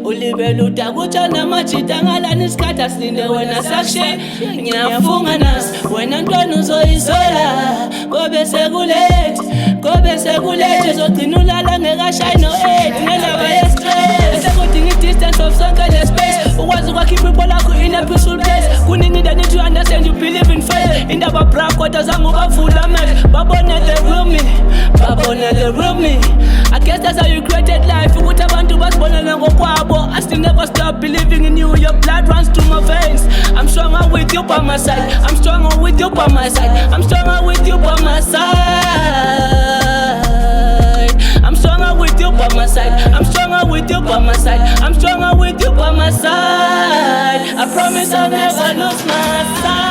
ulibele utakutshana machita ngalani isikhathi asilinde wena sakushe ngiyafunga nasi wena ntwana uzoyisola kobe sekulethi zogcina ulala ngekashayi no-8 ngendaba ye-stress sekudinga i-distance of sonke le-space ukwazi ukwakhipha ipo lakho in a peaceful place kuningi that need to understand you believe in faith indaba bra kodwa zange ubavula amehlo babone the real me I guess that's how you created life ukuthi abantu basibonele ngokwabo I still never stop believing in you your blood runs through my veins I'm stronger with you by my side I'm stronger with you by my side I'm stronger with you by my side I'm stronger with you by my side I'm stronger with you by my side I'm stronger with you by my side I promise I'll never lose my side